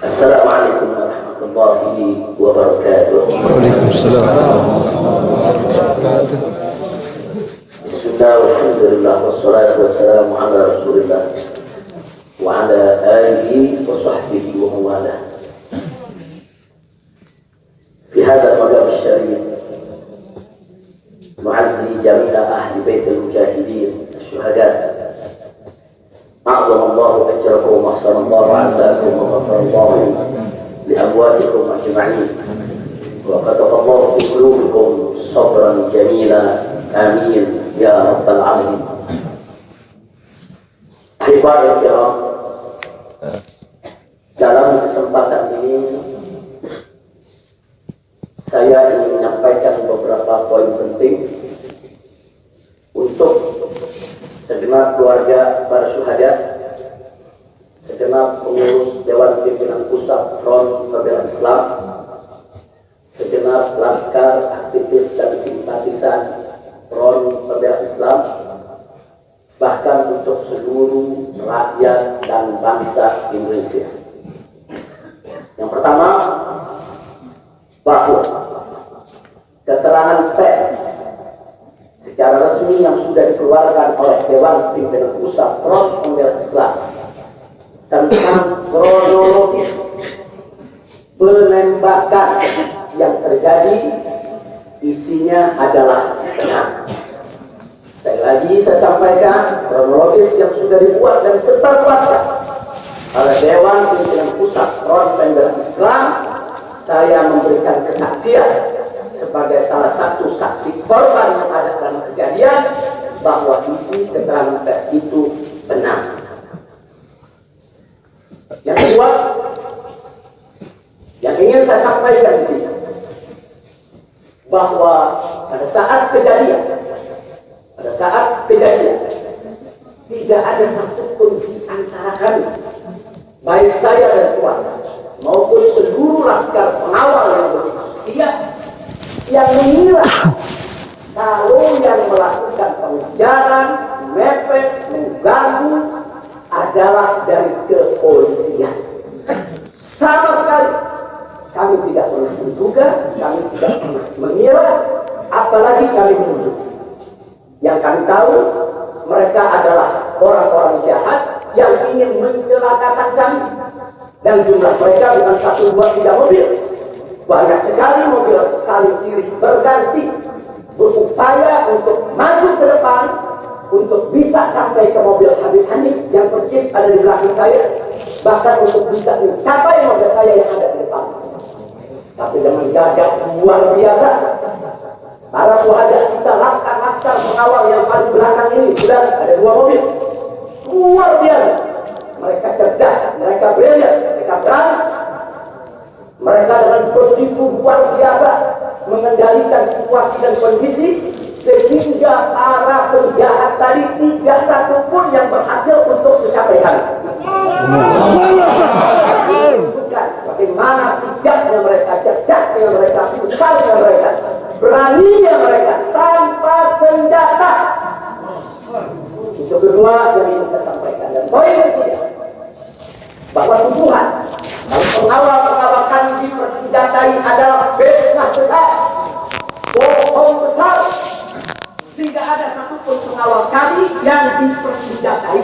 Assalamualaikum warahmatullahi wabarakatuh. Waalaikumsalam. Bismillah, alhamdulillah, wassalatu wassalamu ala rasulillah wa ala alihi wa sahbihi wa mawala. Fi hadha al-maqam al-sharif nu'azzi jami'a ahli bait al-mujahidin asy-syuhada. أعظم الله أجركم وأحسن الله عزاكم وغفر الله لأمواتكم أجمعين وكتب الله في قلوبكم صبرا جميلا آمين يا رب العالمين. Ahibatul kiram, dalam kesempatan ini saya ingin menyampaikan beberapa poin penting untuk segenap keluarga para syuhada, segenap pengurus Dewan Pimpinan Pusat Front Pembela Islam, segenap laskar, aktivis dan simpatisan Front Pembela Islam, bahkan untuk seluruh rakyat dan bangsa Indonesia. Yang pertama, bahwa keterangan pers secara resmi yang sudah dikeluarkan oleh Dewan Pimpinan Pusat Front Pembela Islam tentang kronologis penembakan yang terjadi isinya adalah benar. Sekali lagi saya sampaikan, kronologis yang sudah dibuat dan disebarluaskan oleh Dewan Pimpinan Pusat Front Pembela Islam, saya memberikan kesaksian sebagai salah satu saksi korban yang ada dalam kejadian bahwa isi keterangan pers itu benar. Yang kedua, yang ingin saya sampaikan di sini bahwa pada saat kejadian tidak ada satupun di antara kami, baik saya dan keluarga maupun seluruh laskar pengawal yang begitu setia, yang mengira kalau yang melakukan pengejaran, mepet, mengganggu adalah dari kepolisian. Sama sekali kami tidak pernah menduga, kami tidak pernah mengira, apalagi kami menuduh. Yang kami tahu, mereka adalah orang-orang jahat yang ingin mencelakakan kami, dan jumlah mereka bukan 1, 2, 3 mobil. Banyak sekali mobil saling silih berganti, berupaya untuk maju ke depan, untuk bisa sampai ke mobil Habib Hanif yang persis ada di belakang saya, bahkan untuk bisa mencapai mobil saya yang ada di depan. Tapi dengan gagah luar biasa, para syuhada kita, laskar-laskar pengawal yang paling belakang ini, sudah ada 2 mobil, luar biasa. Mereka cerdas, mereka brilian, mereka berani. Mereka dengan begitu luar biasa mengendalikan situasi dan kondisi, sehingga para penjahat tadi tidak satupun yang berhasil untuk mencapai kami. Bukan bagaimana sigapnya mereka, cerdasnya mereka, pintarnya mereka, beraninya mereka tanpa senjata. Itu kedua yang ingin saya sampaikan. Dan poin ketiga, bahwa tuduhan kalau pengawal-pengawal kami dipersenjatai adalah fitnah besar, bohong besar, sehingga ada satupun pengawal kami yang dipersenjatai,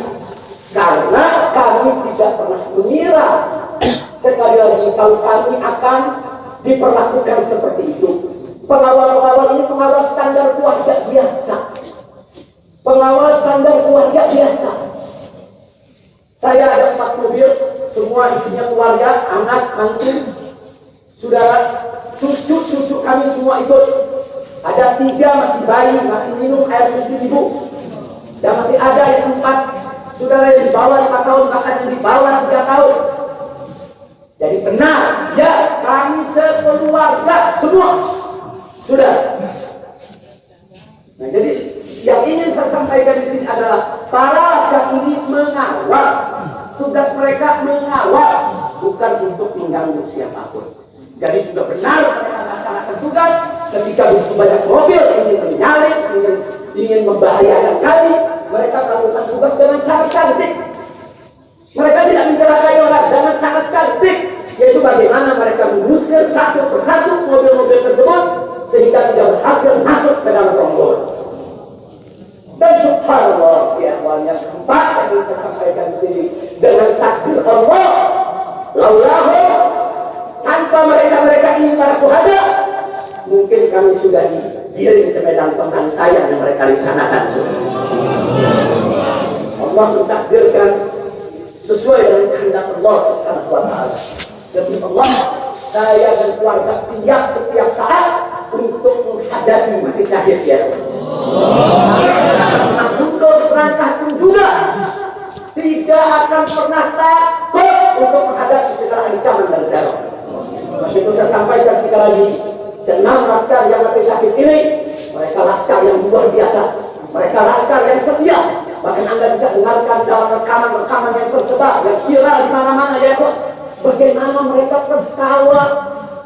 karena kami tidak pernah mengira sekali lagi kalau kami akan diperlakukan seperti itu. Pengawal-pengawal ini pengawal standar keluarga biasa, pengawal standar keluarga biasa. Saya ada 4 mobil, semua isinya keluarga, anak, mantu, saudara, cucu kami semua ikut. Ada 3 masih bayi, masih minum air susu ibu, dan masih ada yang 4 saudara yang di bawah 5 tahun, bahkan yang di bawah 3 tahun. Jadi benar, ya, kami sekeluarga semua sudah. Nah, jadi yang ingin saya sampaikan di sini adalah para laskar ini mengawal, tugas mereka mengawal, bukan untuk mengganggu siapapun. Jadi sudah benar mereka melaksanakan tugas. Ketika begitu banyak mobil ingin menyalip, ingin membahayakan kami, mereka melakukan tugas dengan sangat cantik. Mereka tidak mencelakai orang dengan sangat cantik. mengusir satu persatu mobil-mobil tersebut sehingga tidak berhasil masuk ke dalam rombongan. Dan subhanallah, ya Allah, yang keempat yang ingin saya sampaikan di sini, dengan takdir Allah, laulahu, tanpa mereka ingin para syuhada, mungkin kami sudah digiring ke medan pembantaian yang mereka rencanakan. Allah mentakdirkan sesuai dengan kehendak Allah Subhanahu wa taala. Demi Allah, saya dan keluarga siap setiap saat untuk menghadapi mati syahid, ya Allah. Mundur serangkah pun juga tidak akan pernah takut untuk menghadapi segala ancaman dan teror. Begitu saya sampaikan sekali lagi, 6 laskar yang mati syahid ini, mereka laskar yang luar biasa, mereka laskar yang setia. Bahkan Anda bisa dengarkan dalam rekaman-rekaman yang tersebar, yang viral di mana-mana, ya Allah, bagaimana mereka tertawa,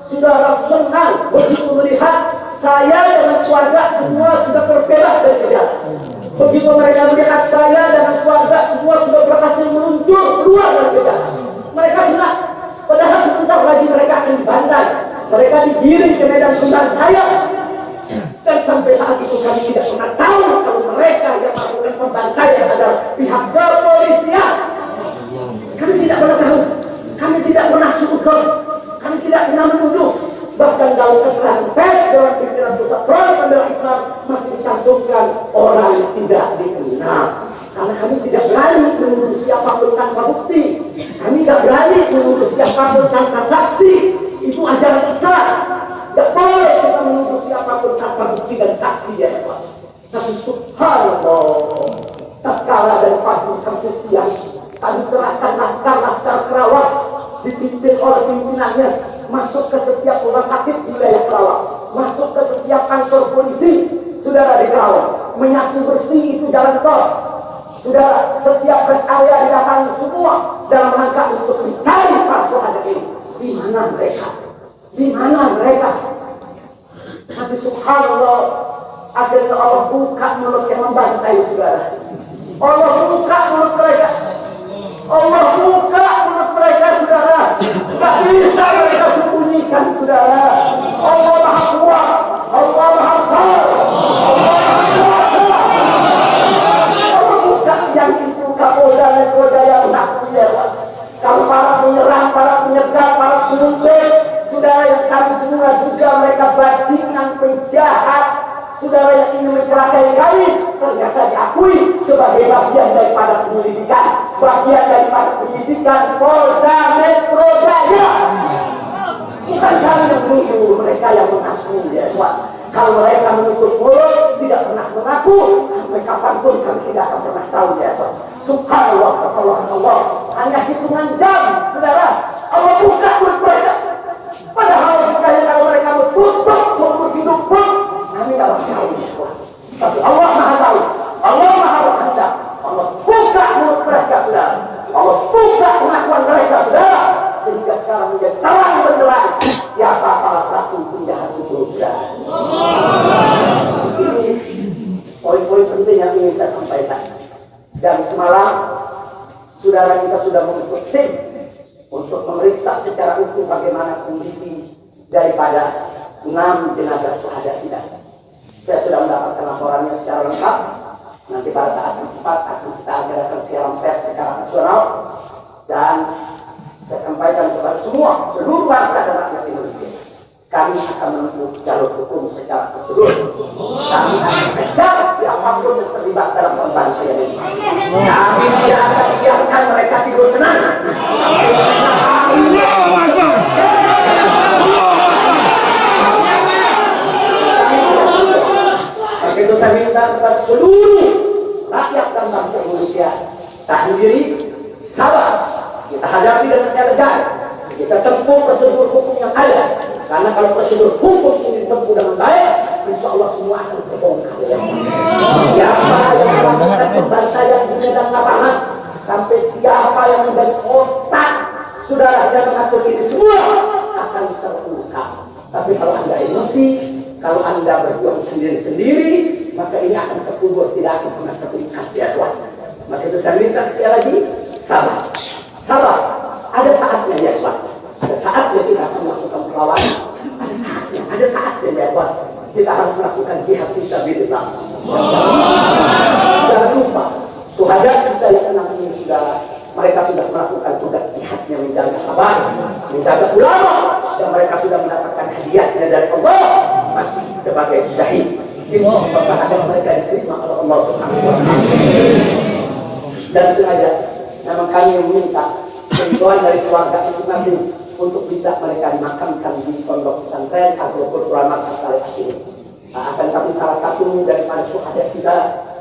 saudara senang begitu melihat saya dan keluarga semua sudah terbebas dari penjara. Begitu mereka melihat saya dan keluarga semua sudah berhasil meluncur keluar dari penjara, mereka senang. Padahal sebentar lagi mereka akan dibantai, mereka digiring ke medan pembantaian. Dan sampai saat itu kami tidak pernah tahu kalau mereka yang melakukan pembantaian adalah pihak kepolisian. Kami tidak pernah tahu, kami tidak pernah sudut, kami tidak pernah menuduh. Bahkan dalam keterangan pers Dewan Pimpinan Pusat Front Pembela Islam masih dicantumkan orang tidak dikenal. Karena kami tidak berani menuduh siapapun tanpa bukti, kami tidak berani menuduh siapapun tanpa saksi. Itu ajaran besar. Tidak boleh kita menuduh siapapun tanpa bukti dan saksi, ya Allah. Tapi subhanallah, tatkala dari pagi sampai siang kami kerahkan laskar-laskar Kerawang dipimpin oleh pimpinannya masuk ke setiap rumah sakit di wilayah Kerawang, masuk ke setiap kantor polisi, saudara, di Kerawang, menyapu bersih itu jalan tol, saudara, setiap rest area didatangi semua dalam rangka untuk mencari para syuhada ini. Di mana mereka? Di mana mereka? Tapi subhanallah, akhirnya Allah buka mulut yang membantai, saudara. Allah buka mulut mereka. Allah buka mulut mereka, saudara. Tak bisa mereka sembunyikan, saudara. Allah Maha Kuat, Allah Maha Besar, Allah Maha Kuasa. Allah buka siang itu Kapolda Metro Jaya mengaku, ya Allah. Kalau para penyerang, para penyergap, para penyumbang, saudara, yang kami semua juga mereka bajingan penjahat, saudara, yang ingin mencelakai kami, ternyata diakui sebagai bagian daripada penyelidikan, bagian daripada penyidikan Polda Metro Jaya. Bukan kami yang menuduh, mereka yang mengaku, ya Tuhan. Kalau mereka menutup mulut, tidak pernah mengaku, sampai kapanpun kami tidak akan pernah tahu, ya Tuhan. Subhanallah, Allah, hanya hitungan jam, saudara, Allah buka mulut mereka. Padahal bukannya kalau mereka tutup seumur hidup pun kami tidak tahu, ya Tuhan. Tapi Allah Maha tahu, Allah Maha berkehendak. Allah buka mulut mereka, saudara. Allah buka pengakuan mereka, saudara, sehingga sekarang menjadi terang benderang siapa para pelaku penjahat itu, saudara. Ini poin-poin penting yang ingin saya sampaikan. Dan semalam, saudara, kita sudah membentuk tim untuk memeriksa secara utuh bagaimana kondisi daripada 6 jenazah syuhada kita. Saya sudah mendapatkan laporannya secara lengkap. Nanti pada saat yang tepat akan kita adakan siaran pers secara nasional, dan saya sampaikan kepada semua, seluruh bangsa dan rakyat Indonesia, kami akan menempuh jalur hukum secara prosedur. Kami akan kejar siapapun yang terlibat dalam pembantaian ini. Kami tidak akan biarkan mereka tidur tenang. Itu saya minta kepada seluruh rakyat dan bangsa Indonesia, tahan diri, sabar, kita hadapi dengan elegan, kita tempuh prosedur hukum yang ada. Karena kalau prosedur hukum ini ditempuh dengan baik, insya Allah semua akan terbongkar. Siapa yang melakukan pembantaian di medan lapangan, sampai siapa yang menjadi otak, saudara, yang mengatur ini semua akan terungkap. Tapi kalau Anda emosi, kalau Anda berjuang sendiri-sendiri, maka ini akan terkubur, tidak akan pernah terungkap, ya Tuhan. Maka itu saya minta sekali lagi, sabar, sabar. Ada saatnya, ya Tuhan. Ada saatnya kita akan melakukan perlawanan. sudah ada ulama yang mereka sudah mendapatkan hadiahnya dari Allah mati sebagai syahid. Insya Allah mereka diterima oleh Allah Subhanahu wa Ta'ala. Dan sengaja memang kami meminta bantuan dari keluarga masing-masing untuk bisa mereka dimakamkan di pondok pesantren ataupun ulama As-Saleh ini. Akan tapi salah satu daripada syuhada kita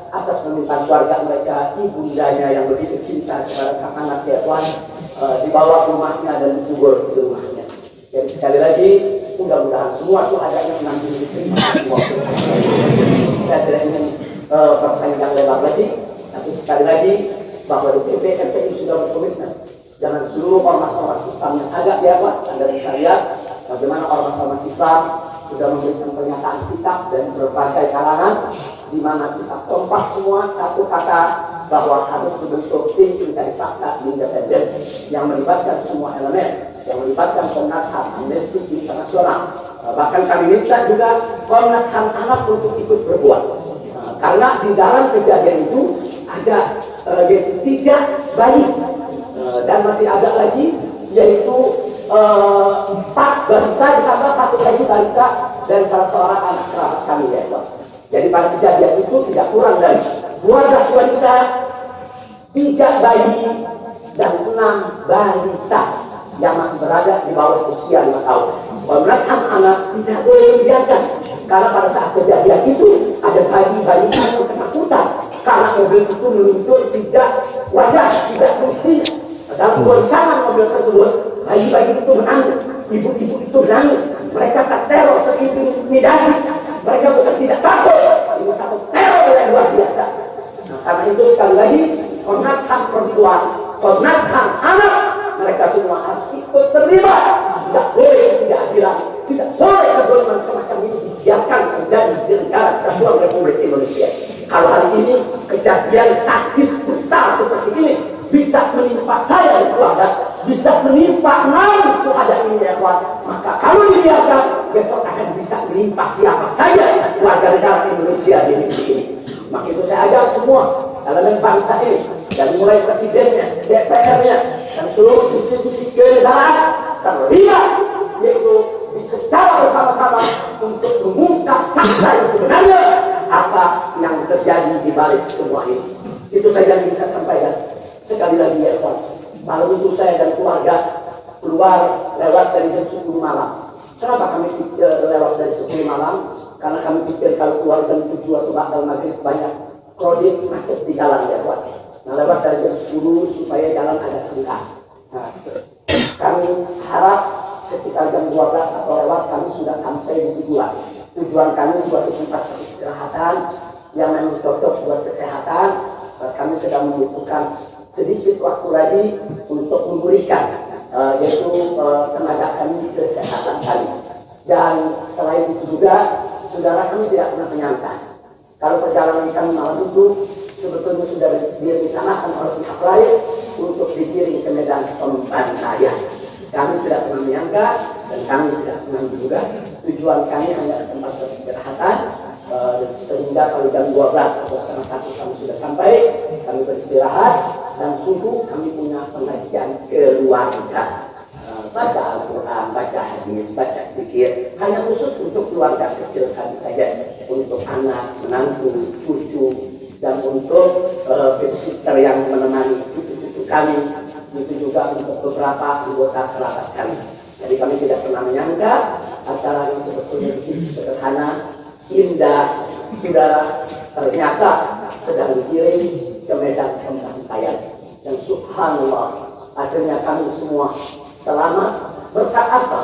atas permintaan keluarga mereka, ibundanya yang begitu cinta kepada sang anak ya Tuhan, dibawa ke rumahnya dan dikubur di rumahnya. Jadi sekali lagi mudah-mudahan semua syuhadanya menanggung diterima. Saya tidak ingin berpanjang lebar lagi, tapi sekali lagi bahwa DPP FPI sudah berkomitmen dengan seluruh ormas-ormas Islam yang ada di awal. Anda bisa lihat bagaimana ormas-ormas Islam sudah memberikan pernyataan sikap dan berbagai kalangan, di mana kita kompak semua satu kata bahwa harus membentuk tim pencari fakta independen yang melibatkan semua elemen, yang melibatkan Komnas HAM, Amnesty Internasional. Bahkan kami minta juga Komnas HAM anak untuk ikut berbuat, karena di dalam kejadian itu ada yaitu 3 bayi dan masih ada lagi yaitu 4 balita ditambah 1 lagi balita dan salah seorang anak kerabat kami ya Pak. Jadi pada kejadian itu tidak kurang dari 12 wanita, 3 bayi dan 6 balita yang masih berada di bawah usia 5 tahun. Komnas HAM anak tidak boleh dibiarkan, karena pada saat kejadian itu ada bayi-bayi yang ketakutan karena mobil itu meluncur tidak wajar, tidak semestinya. Dalam goncangan mobil tersebut, bayi-bayi itu menangis, ibu-ibu itu menangis, mereka terteror, terintimidasi, mereka bukan tidak takut, ini satu teror yang luar biasa. Nah, karena itu sekali lagi Komnas HAM perempuan, Komnas HAM anak, mereka semua harus ikut terlibat. Tidak boleh ketidakadilan, tidak boleh kebolehan semacam ini dibiarkan terjadi di negara Kesatuan Republik Indonesia. Kalau hari ini kejadian sadis brutal seperti ini bisa menimpa saya dan keluarga, bisa menimpa 6 syuhada ini ya Tuhan, maka kalau dibiarkan besok akan bisa menimpa siapa saja warga negara Indonesia di negeri ini. Maka itu saya ajak semua elemen bangsa ini, dari mulai presidennya, DPR-nya, dan seluruh institusi kenegaraan terlibat, yaitu secara bersama-sama untuk mengungkap fakta yang sebenarnya apa yang terjadi di balik semua ini. Itu saja yang bisa saya sampaikan. Sekali lagi ya Tuhan, malam itu saya dan keluarga keluar lewat dari jam 10 malam. Kenapa kami lewat dari 10 malam? Karena kami pikir kalau keluar jam 7 atau bakal maghrib banyak krodit macet di jalan ya Tuhan. Nah, lewat dari jam 10 supaya jalan agak senggang. Nah, kami harap sekitar jam 12 atau lewat kami sudah sampai di tujuan. Tujuan kami suatu tempat peristirahatan yang memang cocok buat kesehatan. Kami sedang membutuhkan sedikit waktu lagi untuk memulihkan yaitu tenaga kami, kesehatan kami. Dan selain itu juga, saudara kami tidak pernah menyangka kalau perjalanan kami malam itu sebetulnya sudah direncanakan oleh pihak lain untuk dikirim ke medan pembantaian. Kami tidak pernah menyangka dan kami tidak pernah juga tujuan kami hanya tempat peristirahatan. Sehingga kalau jam 12 atau setengah 1 kami sudah sampai, kami beristirahat dan sungguh kami punya pengajian keluarga, baca Al-Quran, baca hadis, baca zikir, hanya khusus untuk keluarga kecil kami saja, untuk anak, menantu, cucu, dan untuk sister yang menemani cucu-cucu kami, itu juga untuk beberapa anggota kerabat kami. Jadi kami tidak pernah menyangka acara yang sebetulnya begitu sederhana, indah, saudara, ternyata sedang dikirim ke medan pembantaian. Dan subhanallah, akhirnya kami semua selamat. Berkat apa?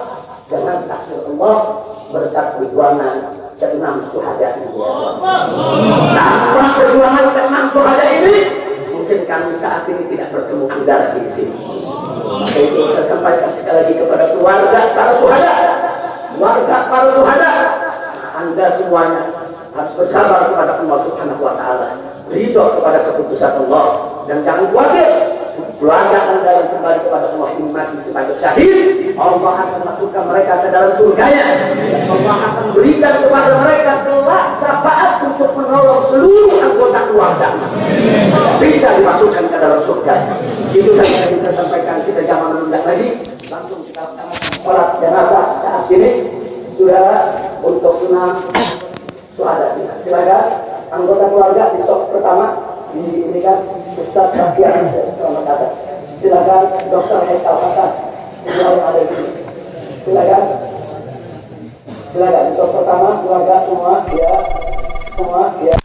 Dengan takdir Allah, berkat perjuangan ke-6 syuhada ini. Tanpa perjuangan ke-6 syuhada ini, mungkin kami saat ini tidak bertemu Anda lagi di sini. Maka itu saya sampaikan sekali lagi kepada keluarga para syuhada, keluarga para syuhada, Anda semuanya harus bersabar kepada Allah Subhanahu wa Ta'ala, ridho kepada keputusan Allah, dan jangan khawatir, keluarga Anda yang kembali kepada Allah ini mati sebagai syahid, Allah akan masukkan mereka ke dalam surganya. Allah akan berikan kepada mereka kelak syafaat untuk menolong seluruh anggota keluarga, bisa dimasukkan ke dalam surga. Itu saja yang saya sampaikan. Kita jangan menunda lagi. langsung kita laksanakan sholat jenazah saat ini sudah untuk 6 syuhada. Silakan anggota keluarga di sok pertama ini kan Ustaz Bakhtiar selamat datang. Silakan Dr. Haikal Hasan semua yang ada di sini. Silakan di sok pertama keluarga semua ya